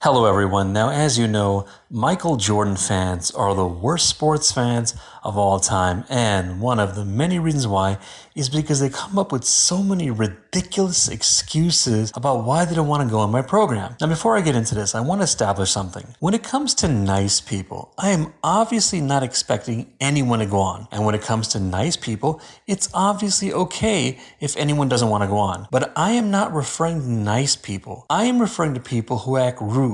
Hello, everyone. Now, as you know, Michael Jordan fans are the worst sports fans of all time. And one of the many reasons why is because they come up with so many ridiculous excuses about why they don't want to go on my program. Now, before I get into this, I want to establish something. When it comes to nice people, I am obviously not expecting anyone to go on. And when it comes to nice people, it's obviously okay if anyone doesn't want to go on. But I am not referring to nice people. I am referring to people who act rude,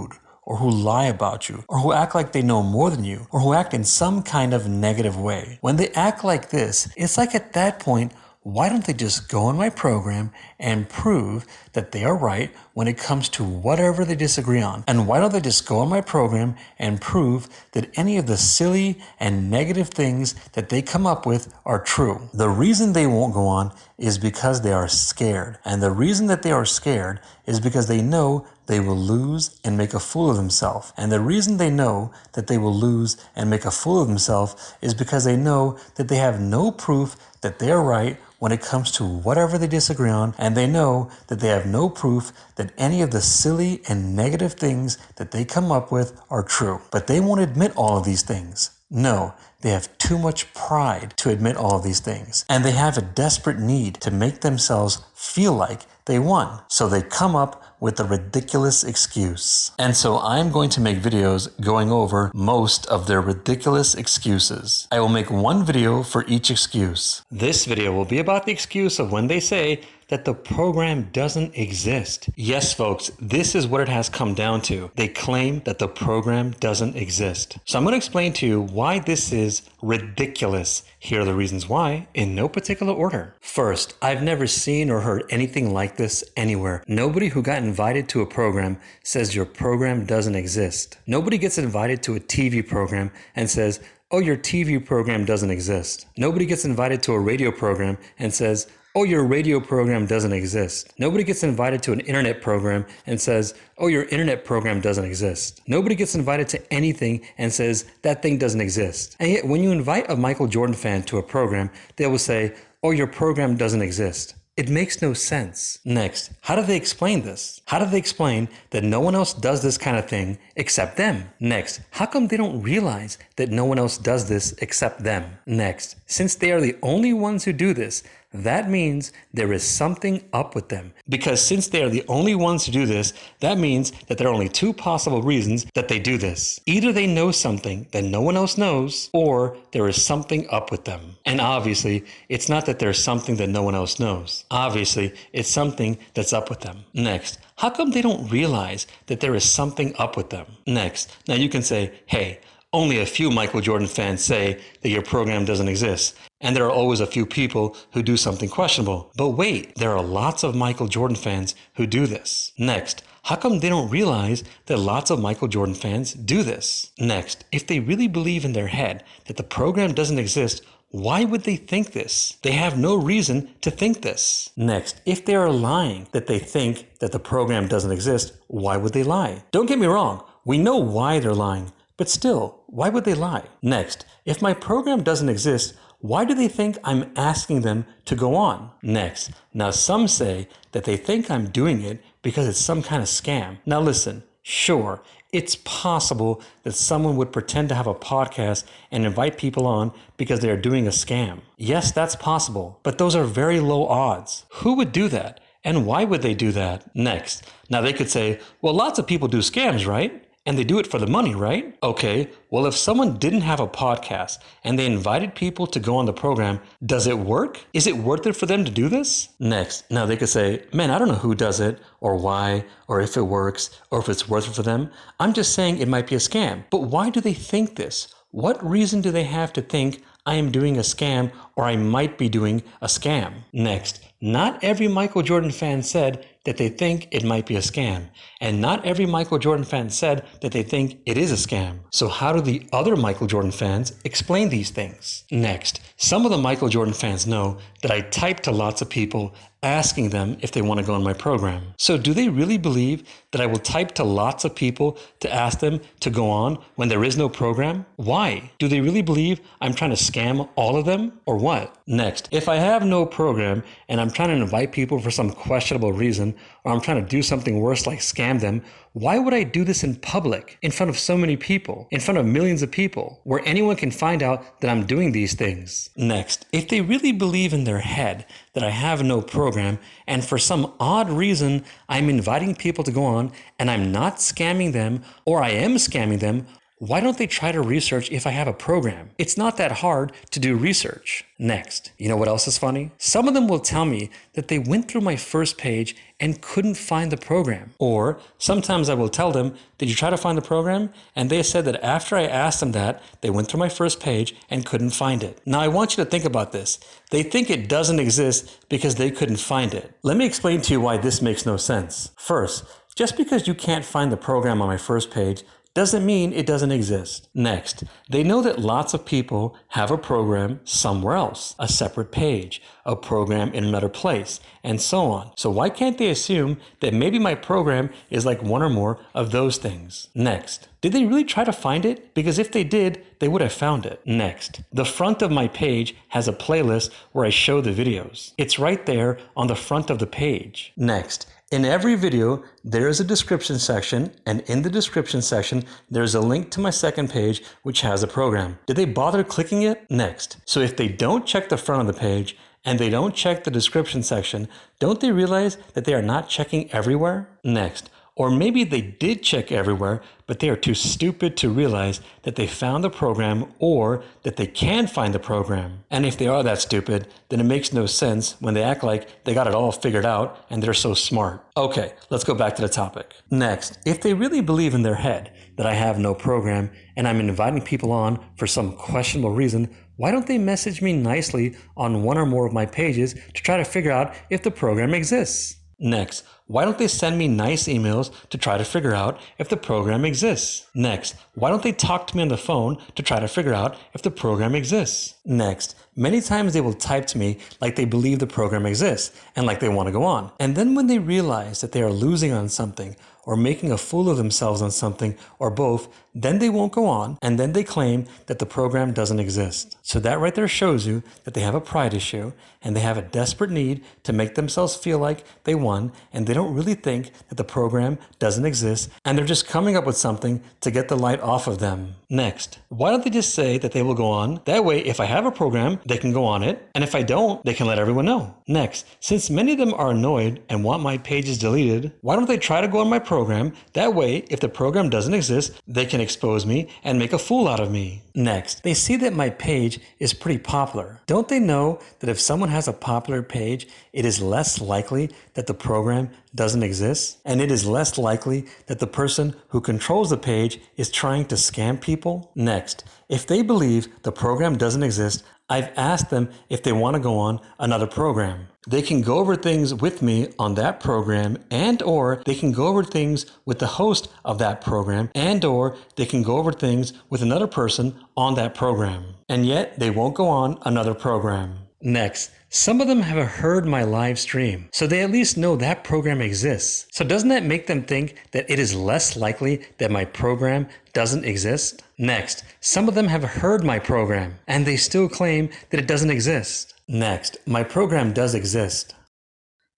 or who lie about you, or who act like they know more than you, or who act in some kind of negative way. When they act like this, it's like at that point, why don't they just go on my program and prove that they are right when it comes to whatever they disagree on? And why don't they just go on my program and prove that any of the silly and negative things that they come up with are true? The reason they won't go on is because they are scared. And the reason that they are scared is because they know they will lose and make a fool of themselves. And the reason they know that they will lose and make a fool of themselves is because they know that they have no proof that they're right when it comes to whatever they disagree on, and they know that they have no proof that any of the silly and negative things that they come up with are true. But they won't admit all of these things. No, they have too much pride to admit all of these things. And they have a desperate need to make themselves feel like they won. So they come up with a ridiculous excuse. And so I'm going to make videos going over most of their ridiculous excuses. I will make one video for each excuse. This video will be about the excuse of when they say that the program doesn't exist. Yes, folks, this is what it has come down to. They claim that the program doesn't exist. So I'm going to explain to you why this is ridiculous. Here are the reasons why, in no particular order. First, I've never seen or heard anything like this anywhere. Nobody who got invited to a program says your program doesn't exist. Nobody gets invited to a TV program and says, oh, your TV program doesn't exist. Nobody gets invited to a radio program and says, oh, your radio program doesn't exist. Nobody gets invited to an internet program and says, oh, your internet program doesn't exist. Nobody gets invited to anything and says, that thing doesn't exist. And yet, when you invite a Michael Jordan fan to a program, they will say, oh, your program doesn't exist. It makes no sense. Next, how do they explain this? How do they explain that no one else does this kind of thing except them? Next, how come they don't realize that no one else does this except them? Next, since they are the only ones who do this, that means there is something up with them. Because since they are the only ones who do this, that means that there are only two possible reasons that they do this. Either they know something that no one else knows, or there is something up with them. And obviously, it's not that there's something that no one else knows. Obviously, it's something that's up with them. Next, how come they don't realize that there is something up with them? Next, now you can say, hey, only a few Michael Jordan fans say that your program doesn't exist, and there are always a few people who do something questionable. But wait, there are lots of Michael Jordan fans who do this. Next, how come they don't realize that lots of Michael Jordan fans do this? Next, if they really believe in their head that the program doesn't exist, why would they think this? They have no reason to think this. Next, if they are lying that they think that the program doesn't exist, why would they lie? Don't get me wrong, we know why they're lying. But still, why would they lie? Next, if my program doesn't exist, why do they think I'm asking them to go on? Next, now some say that they think I'm doing it because it's some kind of scam. Now listen, sure, it's possible that someone would pretend to have a podcast and invite people on because they are doing a scam. Yes, that's possible, but those are very low odds. Who would do that? And why would they do that? Next, now they could say, well, lots of people do scams, right? And they do it for the money, right? Okay, well, if someone didn't have a podcast and they invited people to go on the program, does it work? Is it worth it for them to do this? Next, now they could say, man, I don't know who does it or why or if it works or if it's worth it for them. I'm just saying it might be a scam. But why do they think this? What reason do they have to think I am doing a scam or I might be doing a scam? Next, not every Michael Jordan fan said that they think it might be a scam. And not every Michael Jordan fan said that they think it is a scam. So how do the other Michael Jordan fans explain these things? Next, some of the Michael Jordan fans know that I type to lots of people asking them if they want to go on my program. So do they really believe that I will type to lots of people to ask them to go on when there is no program? Why? Do they really believe I'm trying to scam all of them or what? Next, if I have no program and I'm trying to invite people for some questionable reason, or I'm trying to do something worse like scam them, why would I do this in public, in front of so many people, in front of millions of people, where anyone can find out that I'm doing these things? Next, if they really believe in their head that I have no program, and for some odd reason I'm inviting people to go on and I'm not scamming them, or I am scamming them, why don't they try to research if I have a program? It's not that hard to do research. Next, you know what else is funny? Some of them will tell me that they went through my first page and couldn't find the program. Or sometimes I will tell them, did you try to find the program? And they said that after I asked them that, they went through my first page and couldn't find it. Now I want you to think about this. They think it doesn't exist because they couldn't find it. Let me explain to you why this makes no sense. First, just because you can't find the program on my first page doesn't mean it doesn't exist. Next, they know that lots of people have a program somewhere else, a separate page, a program in another place, and so on. So why can't they assume that maybe my program is like one or more of those things? Next, did they really try to find it? Because if they did, they would have found it. Next, the front of my page has a playlist where I show the videos. It's right there on the front of the page. Next, in every video, there is a description section, and in the description section, there's a link to my second page, which has a program. Did they bother clicking it? Next. So if they don't check the front of the page, and they don't check the description section, don't they realize that they are not checking everywhere? Next. Or maybe they did check everywhere, but they are too stupid to realize that they found the program or that they can find the program. And if they are that stupid, then it makes no sense when they act like they got it all figured out and they're so smart. Okay, let's go back to the topic. Next, if they really believe in their head that I have no program and I'm inviting people on for some questionable reason, why don't they message me nicely on one or more of my pages to try to figure out if the program exists? Next, why don't they send me nice emails to try to figure out if the program exists? Next, why don't they talk to me on the phone to try to figure out if the program exists? Next, many times they will type to me like they believe the program exists and like they want to go on. And then when they realize that they are losing on something or making a fool of themselves on something or both, then they won't go on, and then they claim that the program doesn't exist. So that right there shows you that they have a pride issue and they have a desperate need to make themselves feel like they won, and they don't really think that the program doesn't exist, and they're just coming up with something to get the light off of them. Next, why don't they just say that they will go on? That way, if I have a program, they can go on it, and if I don't, they can let everyone know. Next, since many of them are annoyed and want my pages deleted, why don't they try to go on my program? That way, if the program doesn't exist, they can expose me and make a fool out of me. Next, they see that my page is pretty popular. Don't they know that if someone has a popular page, it is less likely that the program doesn't exist? And it is less likely that the person who controls the page is trying to scam people? Next, if they believe the program doesn't exist, I've asked them if they want to go on another program. They can go over things with me on that program, and or they can go over things with the host of that program, and or they can go over things with another person on that program. And yet they won't go on another program. Next, some of them have heard my live stream, so they at least know that program exists. So doesn't that make them think that it is less likely that my program doesn't exist? Next, some of them have heard my program, and they still claim that it doesn't exist. Next, my program does exist.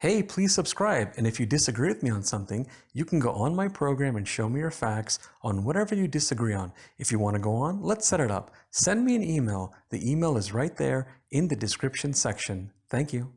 Hey, please subscribe, and if you disagree with me on something, you can go on my program and show me your facts on whatever you disagree on. If you want to go on, let's set it up. Send me an email. The email is right there in the description section. Thank you.